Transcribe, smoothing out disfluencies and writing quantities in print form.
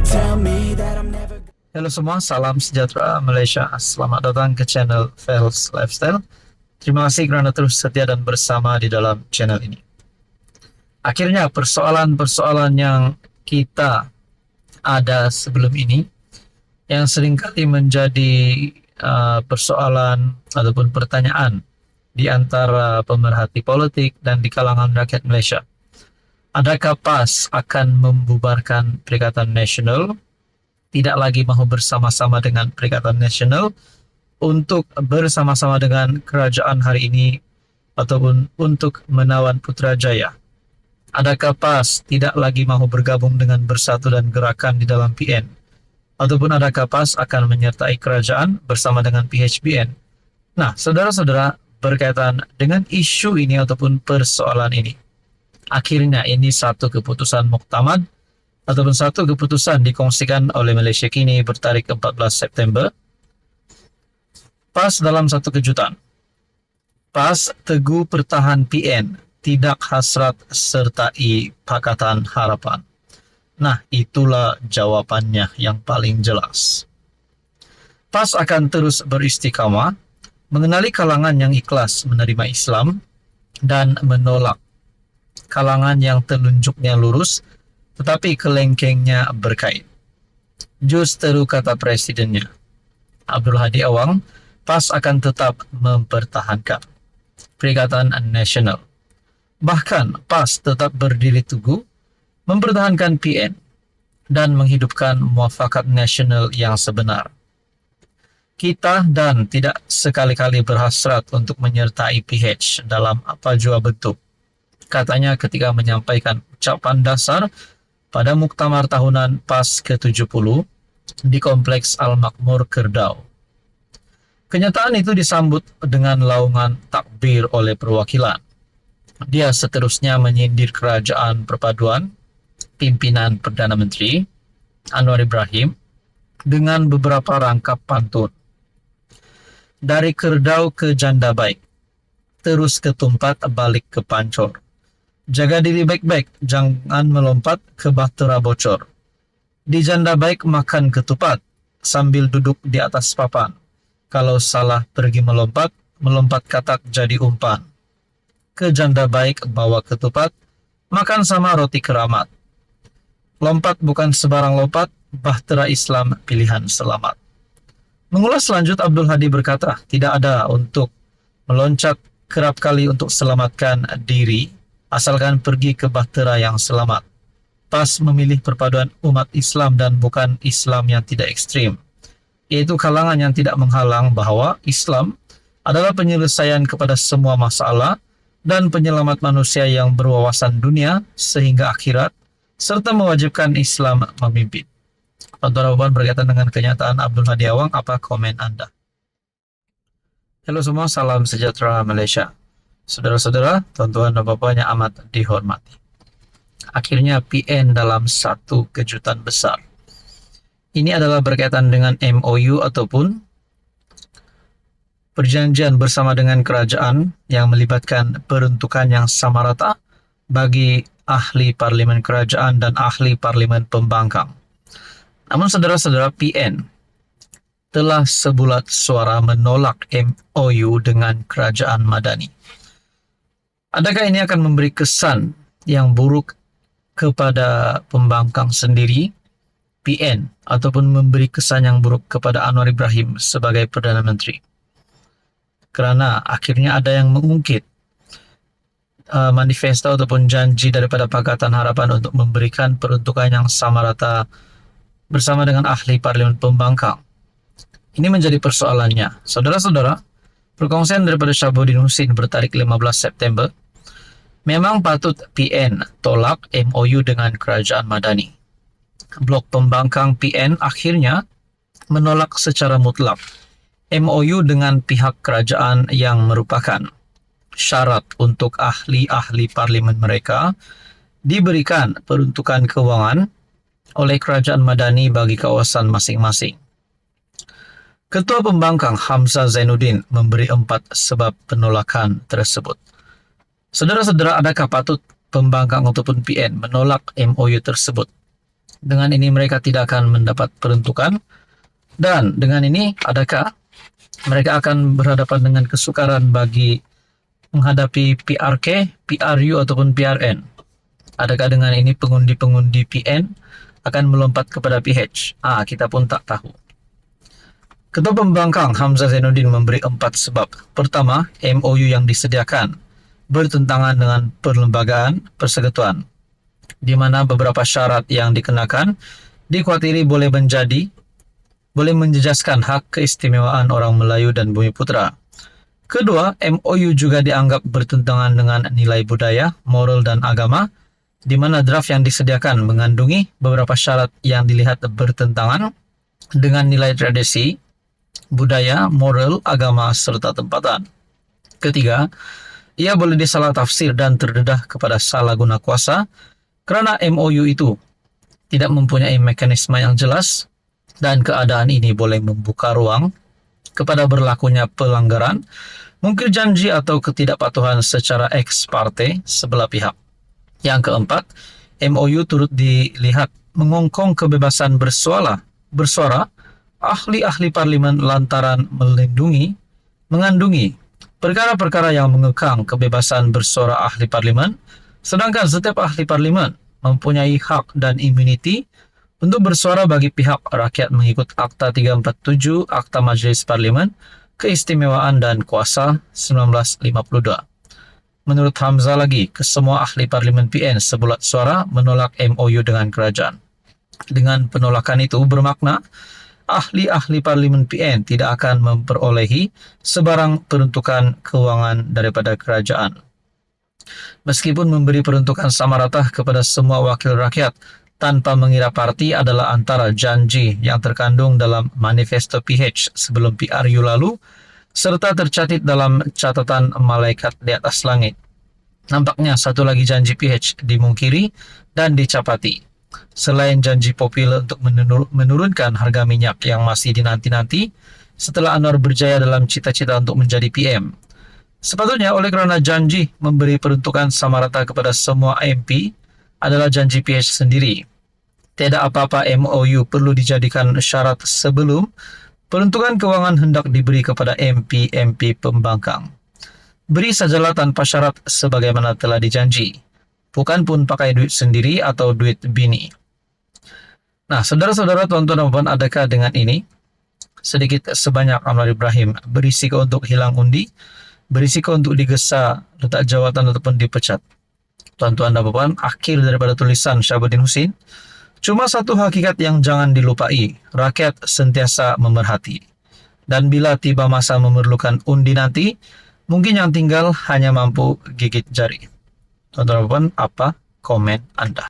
tell me that I'm never. Halo semua, salam sejahtera Malaysia. Selamat datang ke channel Fels Lifestyle. Terima kasih kerana terus setia dan bersama di dalam channel ini. Akhirnya persoalan-persoalan yang kita ada sebelum ini, yang seringkali menjadi persoalan ataupun pertanyaan di antara pemerhati politik dan di kalangan rakyat Malaysia. Adakah PAS akan membubarkan Perikatan Nasional? Tidak lagi mahu bersama-sama dengan Perikatan Nasional untuk bersama-sama dengan kerajaan hari ini ataupun untuk menawan Putrajaya. Adakah PAS tidak lagi mahu bergabung dengan Bersatu dan Gerakan di dalam PN? Ataupun adakah PAS akan menyertai kerajaan bersama dengan PHBN? Nah, saudara-saudara, berkaitan dengan isu ini ataupun persoalan ini, akhirnya ini satu keputusan muktamad ataupun satu keputusan dikongsikan oleh Malaysia Kini bertarikh 14 September. PAS dalam satu kejutan. PAS teguh pertahan PN, tidak hasrat sertai Pakatan Harapan. Nah, itulah jawabannya yang paling jelas. PAS akan terus beristiqamah, mengenali kalangan yang ikhlas menerima Islam dan menolak kalangan yang telunjuknya lurus tetapi kelengkengnya berkait. Justeru kata presidennya, Abdul Hadi Awang, PAS akan tetap mempertahankan Perikatan Nasional. Bahkan PAS tetap berdiri teguh mempertahankan PN dan menghidupkan muafakat nasional yang sebenar. Kita dan tidak sekali-kali berhasrat untuk menyertai PH dalam apa jua bentuk, katanya ketika menyampaikan ucapan dasar pada muktamar tahunan PAS ke-70 di Kompleks Al-Makmur, Kerbau. Kenyataan itu disambut dengan laungan takbir oleh perwakilan. Dia seterusnya menyindir kerajaan perpaduan pimpinan Perdana Menteri Anwar Ibrahim dengan beberapa rangkap pantun. Dari Kerbau ke Janda Baik, terus ke Tumpat balik ke Pancor. Jaga diri baik-baik, jangan melompat ke bahtera bocor. Di Janda Baik makan ketupat, sambil duduk di atas papan. Kalau salah pergi melompat, melompat katak jadi umpan. Ke Janda Baik bawa ketupat, makan sama roti keramat. Lompat bukan sebarang lompat, bahtera Islam pilihan selamat. Mengulas lanjut, Abdul Hadi berkata, tidak ada untuk meloncat kerap kali untuk selamatkan diri, asalkan pergi ke bahtera yang selamat. PAS memilih perpaduan umat Islam dan bukan Islam yang tidak ekstrim, yaitu kalangan yang tidak menghalang bahwa Islam adalah penyelesaian kepada semua masalah dan penyelamat manusia yang berwawasan dunia sehingga akhirat, serta mewajibkan Islam memimpin. Tuan-tuan berkaitan dengan kenyataan Abdul Hadi Awang, apa komen Anda? Halo semua, salam sejahtera Malaysia. Saudara-saudara, tuan-tuan dan bapak yang amat dihormati. Akhirnya PN dalam satu kejutan besar. Ini adalah berkaitan dengan MOU ataupun perjanjian bersama dengan kerajaan yang melibatkan peruntukan yang sama rata bagi ahli parlimen kerajaan dan ahli parlimen pembangkang. Namun saudara-saudara, PN telah sebulat suara menolak MOU dengan kerajaan Madani. Adakah ini akan memberi kesan yang buruk kepada pembangkang sendiri, PN, ataupun memberi kesan yang buruk kepada Anwar Ibrahim sebagai Perdana Menteri? Karena akhirnya ada yang mengungkit manifesto ataupun janji daripada Pakatan Harapan untuk memberikan peruntukan yang sama rata bersama dengan ahli parlimen pembangkang. Ini menjadi persoalannya. Saudara-saudara, perkongsian daripada Syabuddin Husin bertarikh 15 September, memang patut PN tolak MOU dengan kerajaan Madani. Blok pembangkang PN akhirnya menolak secara mutlak MOU dengan pihak kerajaan yang merupakan syarat untuk ahli-ahli parlimen mereka diberikan peruntukan kewangan oleh kerajaan Madani bagi kawasan masing-masing. Ketua Pembangkang Hamzah Zainuddin memberi 4 sebab penolakan tersebut. Saudara-saudara, adakah patut Pembangkang ataupun PN menolak MOU tersebut? Dengan ini mereka tidak akan mendapat peruntukan. Dan dengan ini, adakah mereka akan berhadapan dengan kesukaran bagi menghadapi PRK, PRU, ataupun PRN? Adakah dengan ini pengundi-pengundi PN akan melompat kepada PH? Kita pun tak tahu. Ketua Pembangkang Hamzah Zainuddin memberi 4 sebab. Pertama, MOU yang disediakan bertentangan dengan perlembagaan persekutuan, di mana beberapa syarat yang dikenakan dikhawatiri boleh menjejaskan hak keistimewaan orang Melayu dan Bumi Putra. Kedua, MOU juga dianggap bertentangan dengan nilai budaya, moral, dan agama, di mana draft yang disediakan mengandungi beberapa syarat yang dilihat bertentangan dengan nilai tradisi, budaya, moral, agama, serta tempatan. Ketiga, ia boleh disalah tafsir dan terdedah kepada salah guna kuasa kerana MOU itu tidak mempunyai mekanisme yang jelas, dan keadaan ini boleh membuka ruang kepada berlakunya pelanggaran, mungkir janji atau ketidakpatuhan secara ex parte sebelah pihak. Yang keempat, MOU turut dilihat mengongkong kebebasan bersuara ahli-ahli parlimen lantaran mengandungi perkara-perkara yang mengekang kebebasan bersuara ahli parlimen, sedangkan setiap ahli parlimen mempunyai hak dan imuniti untuk bersuara bagi pihak rakyat mengikut Akta 347 Akta Majlis Parlimen, Keistimewaan dan Kuasa 1952. Menurut Hamzah lagi, kesemua ahli parlimen PN sebulat suara menolak MOU dengan kerajaan. Dengan penolakan itu bermakna ahli-ahli parlimen PN tidak akan memperolehi sebarang peruntukan keuangan daripada kerajaan. Meskipun memberi peruntukan sama rata kepada semua wakil rakyat tanpa mengira parti adalah antara janji yang terkandung dalam manifesto PH sebelum PRU lalu, serta tercatat dalam catatan malaikat di atas langit. Nampaknya satu lagi janji PH dimungkiri dan dicapati. Selain janji popular untuk menurunkan harga minyak yang masih dinanti-nanti setelah Anwar berjaya dalam cita-cita untuk menjadi PM. Sepatutnya oleh kerana janji memberi peruntukan sama rata kepada semua MP adalah janji PH sendiri. Tidak apa-apa MOU perlu dijadikan syarat sebelum peruntukan kewangan hendak diberi kepada MP-MP pembangkang. Beri sajalah tanpa syarat sebagaimana telah dijanji. Bukan pun pakai duit sendiri atau duit bini. Nah, saudara-saudara, tuan-tuan dan puan, adakah dengan ini sedikit sebanyak Anwar Ibrahim berisiko untuk hilang undi, berisiko untuk digesa, letak jawatan ataupun dipecat? Tuan-tuan dan puan, akhir daripada tulisan Syahabuddin Husin, cuma satu hakikat yang jangan dilupai, rakyat sentiasa memerhati. Dan bila tiba masa memerlukan undi nanti, mungkin yang tinggal hanya mampu gigit jari. Tuan-tuan dan puan, apa komen Anda?